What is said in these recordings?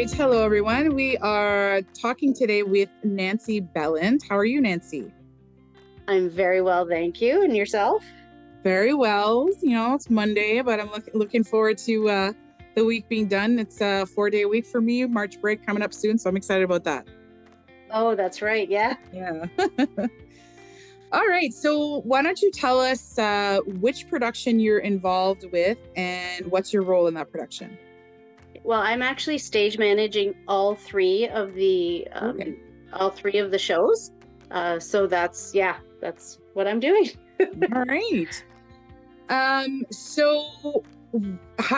right. Hello, everyone. We are talking today with Nancy Beland. How are you, Nancy? I'm very well, thank you. And yourself? Very well. You know, it's Monday, but I'm looking forward to the week being done. It's a 4-day week for me. March break coming up soon, so I'm excited about that. Oh, that's right. Yeah. Yeah. All right. So why don't you tell us which production you're involved with and what's your role in that production? Well, I'm actually stage managing all three of the Okay. shows. So that's what I'm doing. All right. So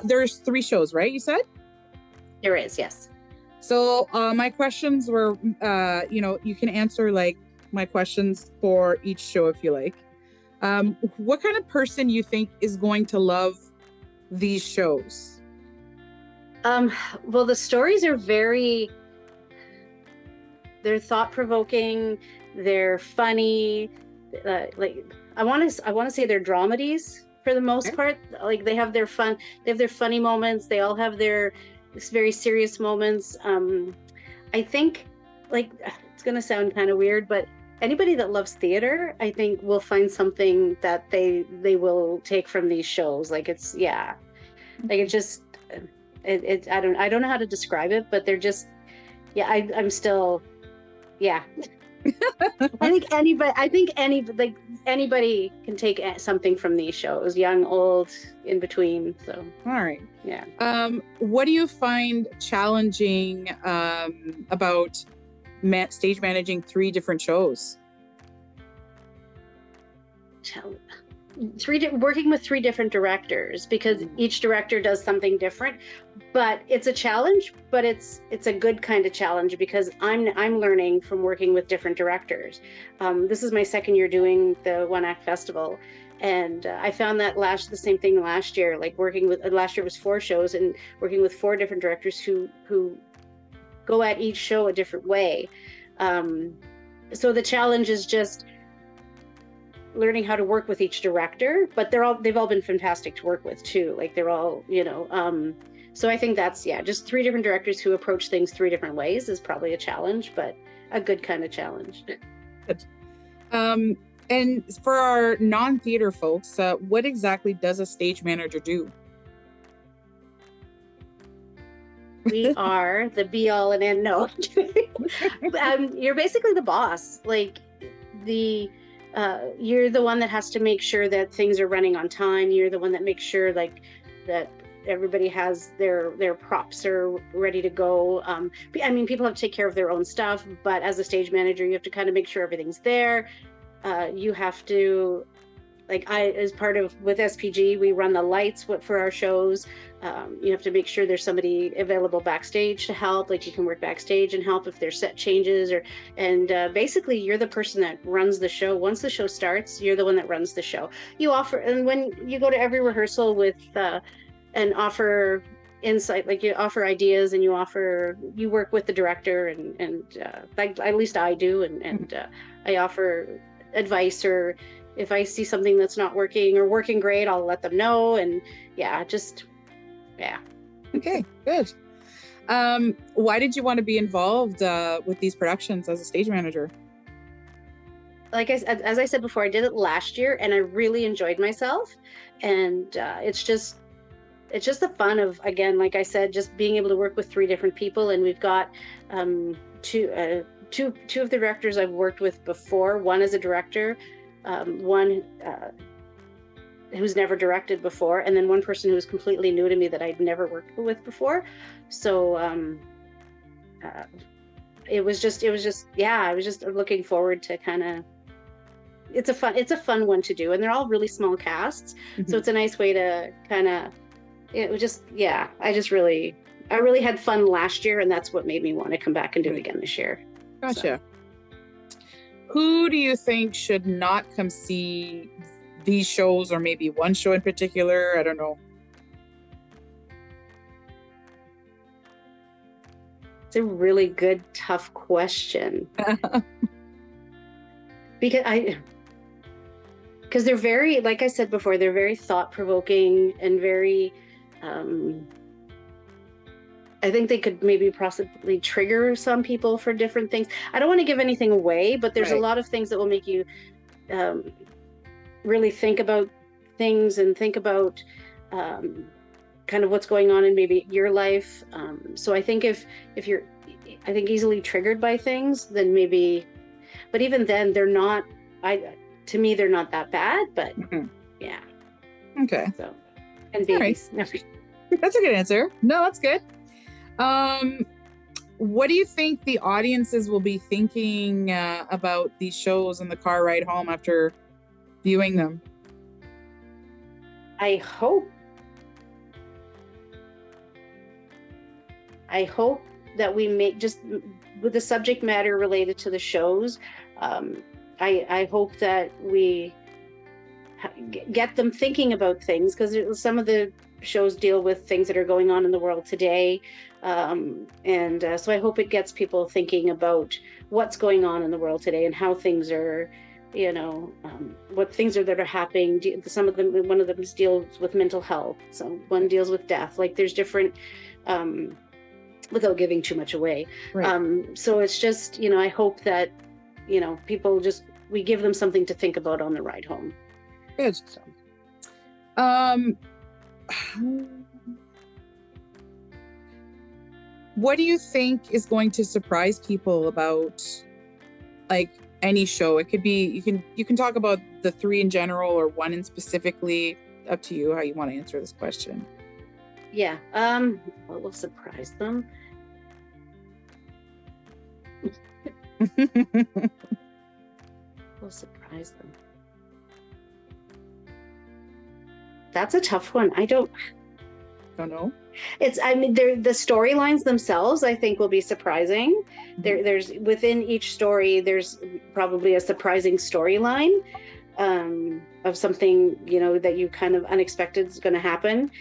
there's 3 shows, right? You said? There is, yes. So my questions were, you can answer like my questions for each show if you like. What kind of person you think is going to love these shows? Well, the stories are they're thought-provoking, they're funny. Like I want to say they're dramedies for the most Okay. part. Like they have their funny moments. They all have their very serious moments. I think, like, it's gonna sound kind of weird, but anybody that loves theater, I think, will find something that they will take from these shows. Like like it just I don't know how to describe it, but they're just I'm still yeah. Anybody can take something from these shows, young, old, in between. So All right. yeah. What do you find challenging about stage managing 3 different shows? Working with 3 different directors, because each director does something different, but it's a challenge, but it's a good kind of challenge because I'm learning from working with different directors. This is my second year doing the One Act Festival, and I found that the same thing last year. Like working with last year was 4 shows, and working with 4 different directors who go at each show a different way. So the challenge is just learning how to work with each director, but they've all been fantastic to work with too. Like they're all, so I think that's, just 3 different directors who approach things 3 different ways is probably a challenge, but a good kind of challenge. And for our non-theater folks, what exactly does a stage manager do? We are the be all and end. No, you're basically the boss. Like you're the one that has to make sure that things are running on time. You're the one that makes sure like that everybody has their props are ready to go. I mean, people have to take care of their own stuff, but as a stage manager, you have to kind of make sure everything's there. You have to, as part of with SPG, we run the lights for our shows. You have to make sure there's somebody available backstage to help. Like you can work backstage and help if there's set changes and basically you're the person that runs the show. Once the show starts, you're the one that runs the show. And when you go to every rehearsal with and offer insight, like you offer ideas and you work with the director and like at least I do, and I offer advice, or if I see something that's not working or working great, I'll let them know. And Okay, good. Why did you want to be involved with these productions as a stage manager? As I said before, I did it last year and I really enjoyed myself. And it's just the fun of, again, like I said, just being able to work with 3 different people. And we've got two of the directors I've worked with before. One is a director, one who's never directed before, and then one person who's completely new to me that I'd never worked with before. So I was just looking forward to kind of, it's a fun one to do, and they're all really small casts. So it's a nice way to kind of, I really had fun last year, and that's what made me want to come back and do it again this year. Gotcha. So. Who do you think should not come see these shows, or maybe one show in particular? I don't know. It's a really good, tough question. Because they're very, like I said before, they're very thought-provoking and very I think they could maybe possibly trigger some people for different things. I don't want to give anything away, but there's a Right. lot of things that will make you um, really think about things and think about um, kind of what's going on in maybe your life. So I think if you're, I think easily triggered by things, then maybe. But even then, they're not. I to me, they're not that bad. But Mhm. yeah. Okay. So and All right. babies. That's a good answer. No, that's good. Um, what do you think the audiences will be thinking about these shows on the car ride home after viewing them? I hope. I hope that we make just with the subject matter related to the shows. Um, I hope that we get them thinking about things, because some of the shows deal with things that are going on in the world today. And so I hope it gets people thinking about what's going on in the world today and how things are, what things are that are happening. Some of them, one of them deals with mental health. So one deals with death. Like there's different, without giving too much away. Right. So it's just, I hope that, people just, we give them something to think about on the ride home. Good. So. What do you think is going to surprise people about like any show? It could be you can talk about the three in general or one in specifically. Up to you how you want to answer this question. Yeah. What will surprise them? Will surprise them. That's a tough one. I don't know. I mean, the storylines themselves, I think, will be surprising. There's within each story, there's probably a surprising storyline of something, that you kind of unexpected is going to happen.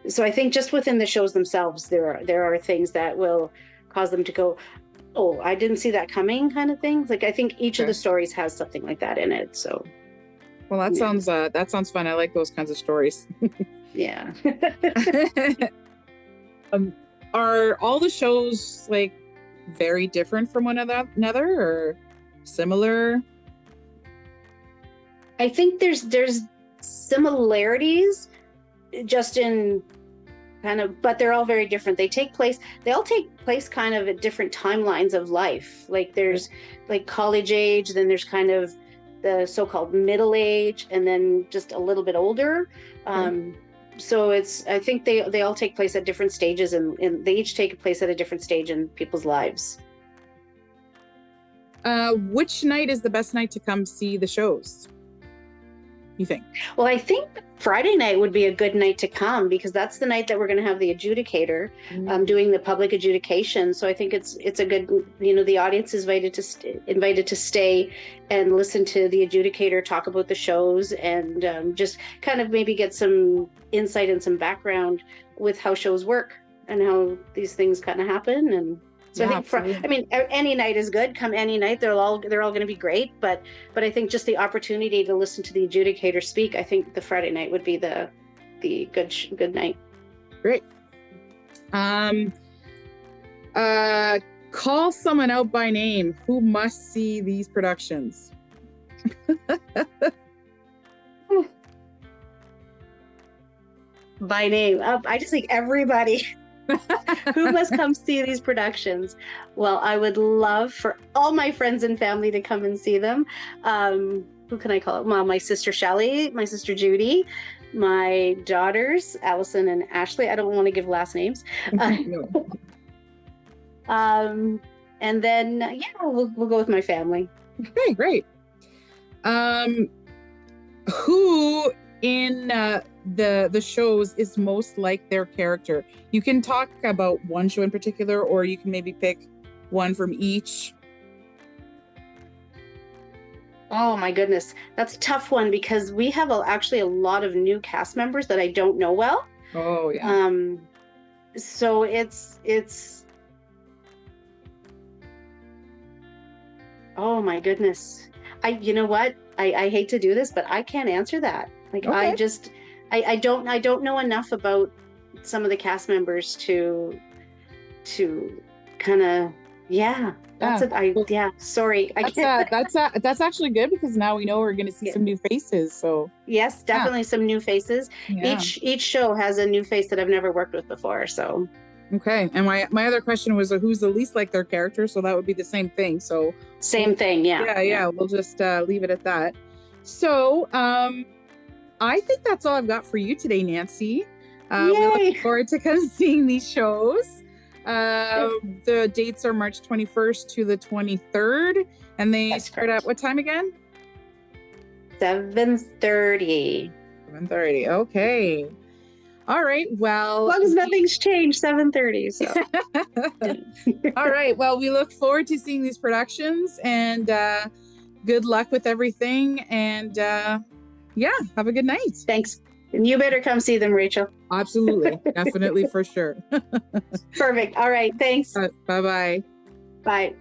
So I think just within the shows themselves, there are things that will cause them to go, oh, I didn't see that coming, kind of things. Like I think each of the stories has something like that in it. So. Well, that sounds fun. I like those kinds of stories. Yeah. Are all the shows like very different from one another or similar? I think there's similarities just in kind of, but they're all very different. They all take place kind of at different timelines of life. Like there's like college age, then there's kind of the so-called middle age, and then just a little bit older. So I think they all take place at different stages, and they each take place at a different stage in people's lives. Which night is the best night to come see the shows, you think? Well, I think Friday night would be a good night to come, because that's the night that we're going to have the adjudicator doing the public adjudication. So I think it's a good, the audience is invited to stay and listen to the adjudicator talk about the shows, and just kind of maybe get some insight and some background with how shows work and how these things kind of happen. And so I think any night is good. Come any night, they're all going to be great. But I think just the opportunity to listen to the adjudicator speak, I think the Friday night would be the good night. Great. Call someone out by name who must see these productions. By name, I just think everybody. Who must come see these productions? Well, I would love for all my friends and family to come and see them. Who can I call it? Well, my sister Shelley, my sister Judy, my daughters Allison and Ashley. I don't want to give last names. And then we'll go with my family. Okay, great. Who in the shows is most like their character? You can talk about one show in particular, or you can maybe pick one from each. Oh my goodness, that's a tough one, because we have actually a lot of new cast members that I don't know well. Oh yeah. So it's oh my goodness. You know what? I hate to do this, but I can't answer that. Like okay. I don't know enough about some of the cast members to kind of, yeah. That's it. Sorry. That's actually good, because now we know we're going to see some new faces. So yes, definitely some new faces. Yeah. Each show has a new face that I've never worked with before. So okay. And my other question was, who's the least like their character? So that would be the same thing. So same thing. Yeah. We'll just leave it at that. So I think that's all I've got for you today, Nancy. We look forward to kind of seeing these shows. The dates are March 21st to the 23rd, and they start at what time again? 7:30. 7:30. Okay. All right. Well, as long as nothing's changed, 7:30. So. All right. Well, we look forward to seeing these productions, and good luck with everything. And have a good night. Thanks. And you better come see them, Rachel. Absolutely. Definitely, for sure. Perfect. All right. Thanks. Bye-bye. Bye.